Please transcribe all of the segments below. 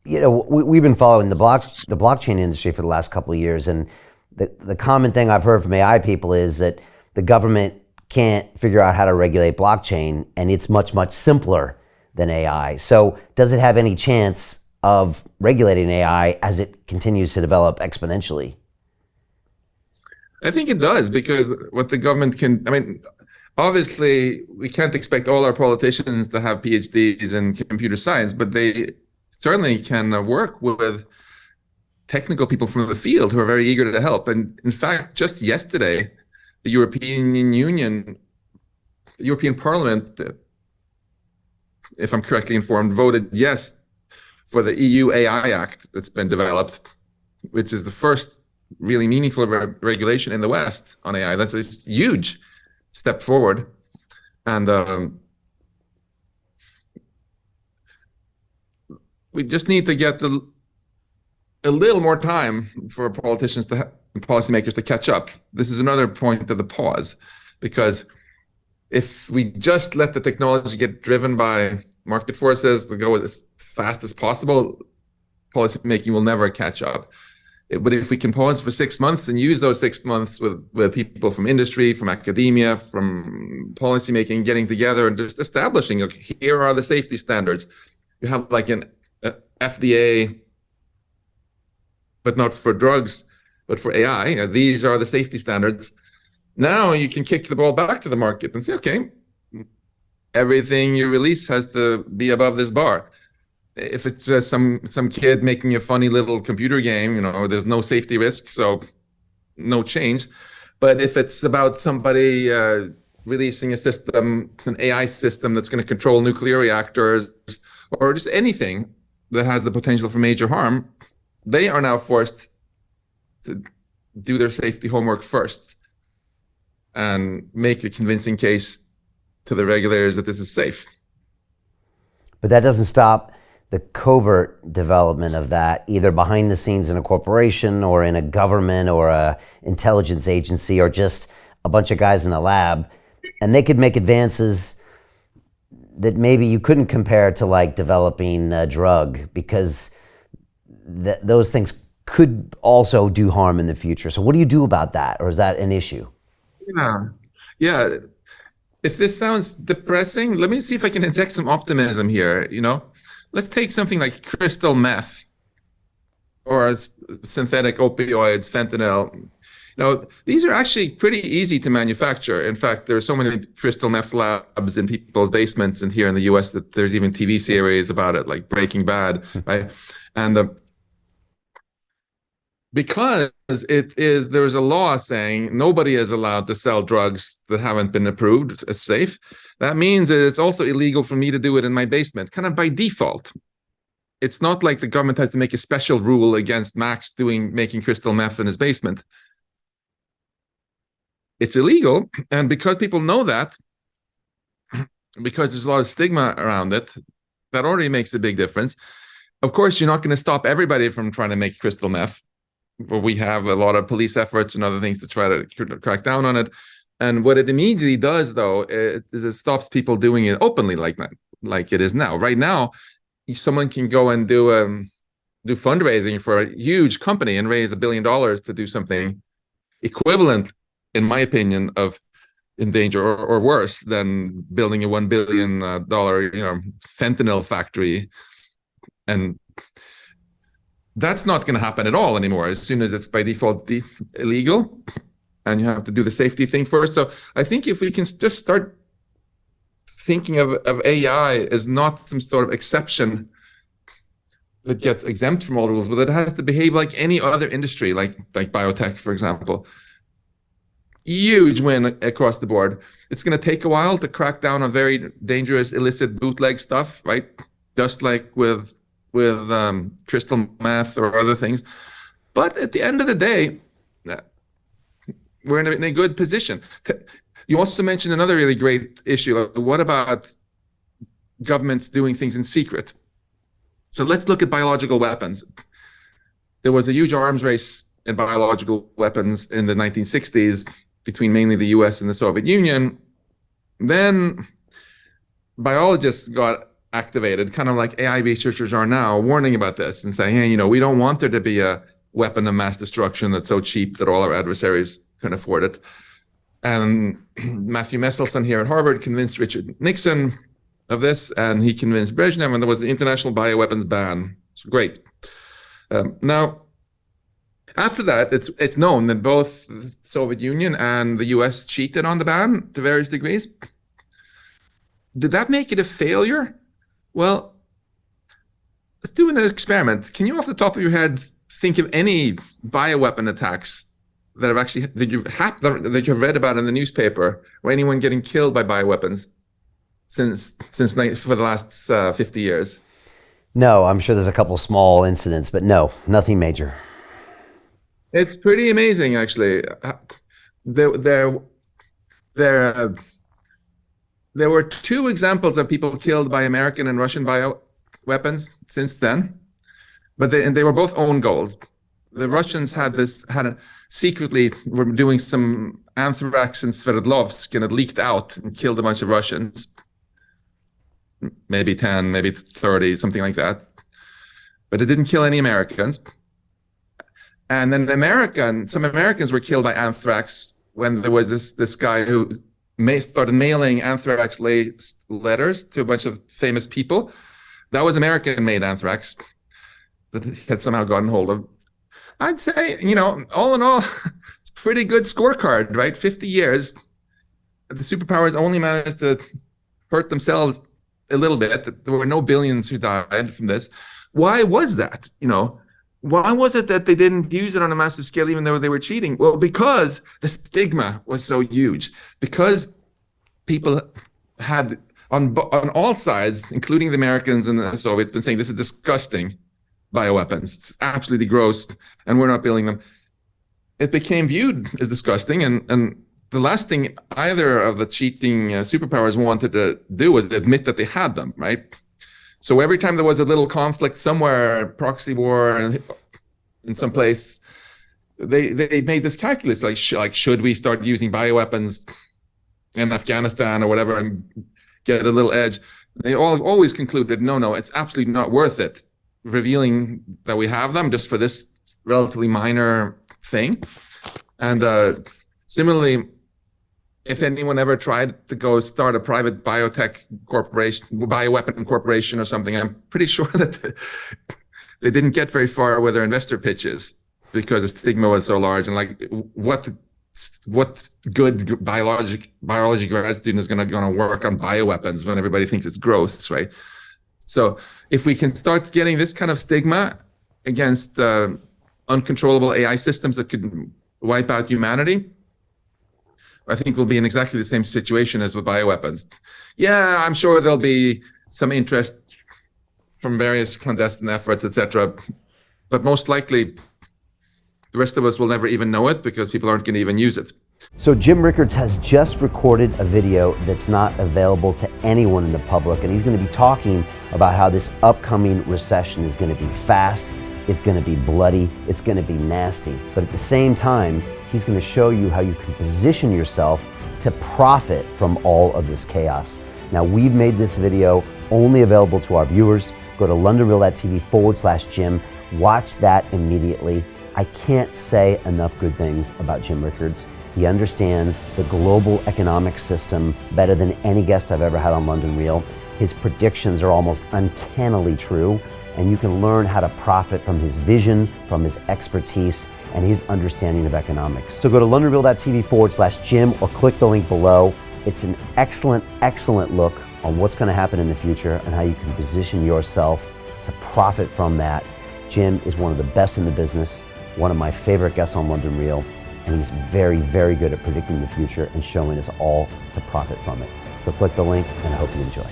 we've been following the blockchain industry for the last couple of years, and the common thing I've heard from AI people is that the government can't figure out how to regulate blockchain, and it's much simpler than AI. So does it have any chance of regulating AI as it continues to develop exponentially? I think it does, because what the government can, I mean, obviously we can't expect all our politicians to have PhDs in computer science, but they certainly can work with technical people from the field who are very eager to help. And in fact, just yesterday, the European Union, the European Parliament, if I'm correctly informed, voted yes for the EU AI Act that's been developed, which is the first really meaningful regulation in the West on AI. That's a huge step forward. And we just need to get a little more time for politicians and policymakers to catch up. This is another point of the pause, because if we just let the technology get driven by market forces to go as fast as possible, policymaking will never catch up. But if we can pause for 6 months and use those 6 months with people from industry, from academia, from policymaking, getting together and just establishing, okay, here are the safety standards. You have like an FDA, but not for drugs, but for AI. These are the safety standards. Now you can kick the ball back to the market and say, okay, everything you release has to be above this bar. If it's just some kid making a funny little computer game, there's no safety risk, so no change. But if it's about somebody releasing a system, an AI system that's going to control nuclear reactors, or just anything that has the potential for major harm, they are now forced to do their safety homework first and make a convincing case to the regulators that this is safe. But that doesn't stop the covert development of that, either behind the scenes in a corporation or in a government or a intelligence agency or just a bunch of guys in a lab. And they could make advances that maybe you couldn't compare to like developing a drug, because those things could also do harm in the future. So what do you do about that? Or is that an issue? Yeah. If this sounds depressing, let me see if I can inject some optimism here. Let's take something like crystal meth or synthetic opioids, fentanyl. These are actually pretty easy to manufacture. In fact, there are so many crystal meth labs in people's basements and here in the US that there's even TV series about it, like Breaking Bad, right? And because there's a law saying nobody is allowed to sell drugs that haven't been approved as safe. That means that it's also illegal for me to do it in my basement, kind of by default. It's not like the government has to make a special rule against Max making crystal meth in his basement. It's illegal, and because people know that, because there's a lot of stigma around it, that already makes a big difference. Of course, you're not going to stop everybody from trying to make crystal meth. But we have a lot of police efforts and other things to try to crack down on it. And what it immediately does, though, is it stops people doing it openly like that, like it is now. Right now, someone can go and do fundraising for a huge company and raise $1 billion to do something equivalent, in my opinion, of in danger or worse than building a $1 billion fentanyl factory. And that's not going to happen at all anymore, as soon as it's by default illegal, and you have to do the safety thing first. So I think if we can just start thinking of AI as not some sort of exception that gets exempt from all rules, but it has to behave like any other industry, like biotech, for example. Huge win across the board. It's going to take a while to crack down on very dangerous illicit bootleg stuff, right? Just like with crystal meth or other things. But at the end of the day, we're in a good position. You also mentioned another really great issue. What about governments doing things in secret? So let's look at biological weapons. There was a huge arms race in biological weapons in the 1960s between mainly the US and the Soviet Union. Then biologists got activated, kind of like AI researchers are now, warning about this and saying, hey, we don't want there to be a weapon of mass destruction that's so cheap that all our adversaries can afford it. And Matthew Messelson here at Harvard convinced Richard Nixon of this, and he convinced Brezhnev, and there was the international bioweapons ban. It's great. Now, after that, it's known that both the Soviet Union and the US cheated on the ban to various degrees. Did that make it a failure? Well, let's do an experiment. Can you, off the top of your head, think of any bioweapon attacks that have actually that you've read about in the newspaper, or anyone getting killed by bioweapons since for the last 50 years? No, I'm sure there's a couple small incidents, but no, nothing major. It's pretty amazing, actually. There were 2 examples of people killed by American and Russian bioweapons since then, but they were both own goals. The Russians secretly were doing some anthrax in Sverdlovsk, and it leaked out and killed a bunch of Russians. Maybe 10, maybe 30, something like that. But it didn't kill any Americans. And then some Americans were killed by anthrax when there was this guy who started mailing anthrax letters to a bunch of famous people. That was American-made anthrax that he had somehow gotten hold of. I'd say, all in all, it's a pretty good scorecard, right? 50 years, the superpowers only managed to hurt themselves a little bit. There were no billions who died from this. Why was that? Why was it that they didn't use it on a massive scale, even though they were cheating? Well, because the stigma was so huge. Because people had, on all sides, including the Americans and the Soviets, been saying this is disgusting bioweapons. It's absolutely gross, and we're not building them. It became viewed as disgusting, and the last thing either of the cheating superpowers wanted to do was admit that they had them, right? So every time there was a little conflict somewhere, proxy war in some place, they made this calculus, like should we start using bioweapons in Afghanistan or whatever and get a little edge? They always concluded, no, it's absolutely not worth it, revealing that we have them just for this relatively minor thing. And similarly, if anyone ever tried to go start a private biotech corporation, bioweapon corporation or something, I'm pretty sure that they didn't get very far with their investor pitches because the stigma was so large. And like, what good biology grad student is going to work on bioweapons when everybody thinks it's gross, right? So if we can start getting this kind of stigma against uncontrollable AI systems that could wipe out humanity, I think we'll be in exactly the same situation as with bioweapons. Yeah, I'm sure there'll be some interest from various clandestine efforts, etc. But most likely, the rest of us will never even know it because people aren't going to even use it. So Jim Rickards has just recorded a video that's not available to anyone in the public, and he's going to be talking about how this upcoming recession is going to be fast, it's going to be bloody, it's going to be nasty. But at the same time, he's going to show you how you can position yourself to profit from all of this chaos. Now, we've made this video only available to our viewers. Go to londonreal.tv/Jim. Watch that immediately. I can't say enough good things about Jim Rickards. He understands the global economic system better than any guest I've ever had on London Real. His predictions are almost uncannily true, and you can learn how to profit from his vision, from his expertise, and his understanding of economics. So go to londonreal.tv/Jim or click the link below. It's an excellent, excellent look on what's going to happen in the future and how you can position yourself to profit from that. Jim is one of the best in the business, one of my favorite guests on London Real, and he's very, very good at predicting the future and showing us all to profit from it. So click the link, and I hope you enjoy.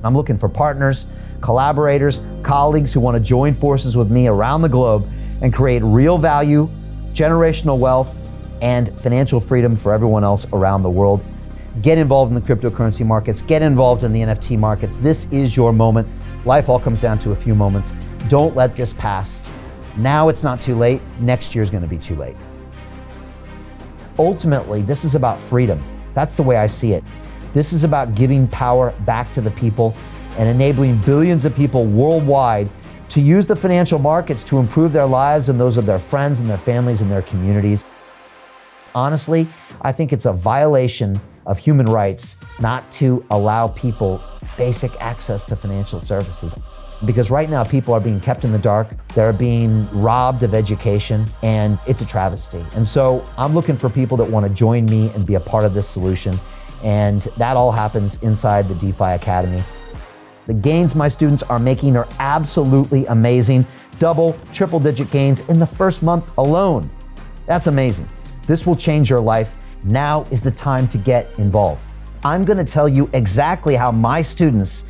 I'm looking for partners, collaborators, colleagues who want to join forces with me around the globe and create real value, generational wealth, and financial freedom for everyone else around the world. Get involved in the cryptocurrency markets, get involved in the NFT markets. This is your moment. Life all comes down to a few moments. Don't let this pass. Now it's not too late. Next year is going to be too late. Ultimately, this is about freedom. That's the way I see it. This is about giving power back to the people and enabling billions of people worldwide to use the financial markets to improve their lives and those of their friends and their families and their communities. Honestly, I think it's a violation of human rights not to allow people basic access to financial services. Because right now people are being kept in the dark, they're being robbed of education, and it's a travesty. And so I'm looking for people that want to join me and be a part of this solution. And that all happens inside the DeFi Academy. The gains my students are making are absolutely amazing. Double, triple digit gains in the first month alone. That's amazing. This will change your life. Now is the time to get involved. I'm going to tell you exactly how my students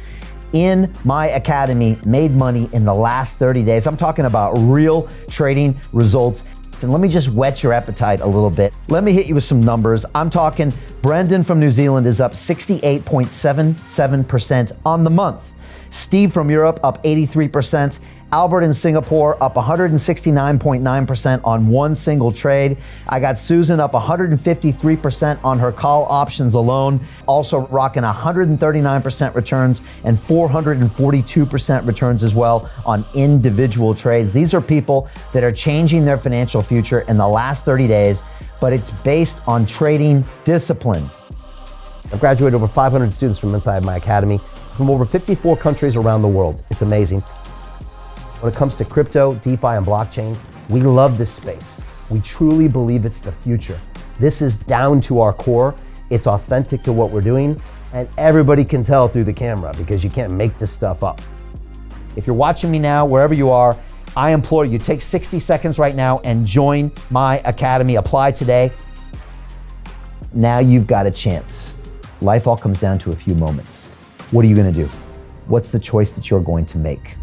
in my academy made money in the last 30 days. I'm talking about real trading results. And let me just whet your appetite a little bit. Let me hit you with some numbers. I'm talking Brendan from New Zealand is up 68.77% on the month. Steve from Europe up 83%. Albert in Singapore up 169.9% on one single trade. I got Susan up 153% on her call options alone, also rocking 139% returns and 442% returns as well on individual trades. These are people that are changing their financial future in the last 30 days, but it's based on trading discipline. I've graduated over 500 students from inside my academy from over 54 countries around the world. It's amazing. When it comes to crypto, DeFi, and blockchain, we love this space. We truly believe it's the future. This is down to our core. It's authentic to what we're doing, and everybody can tell through the camera because you can't make this stuff up. If you're watching me now, wherever you are, I implore you, take 60 seconds right now and join my academy. Apply today. Now you've got a chance. Life all comes down to a few moments. What are you going to do? What's the choice that you're going to make?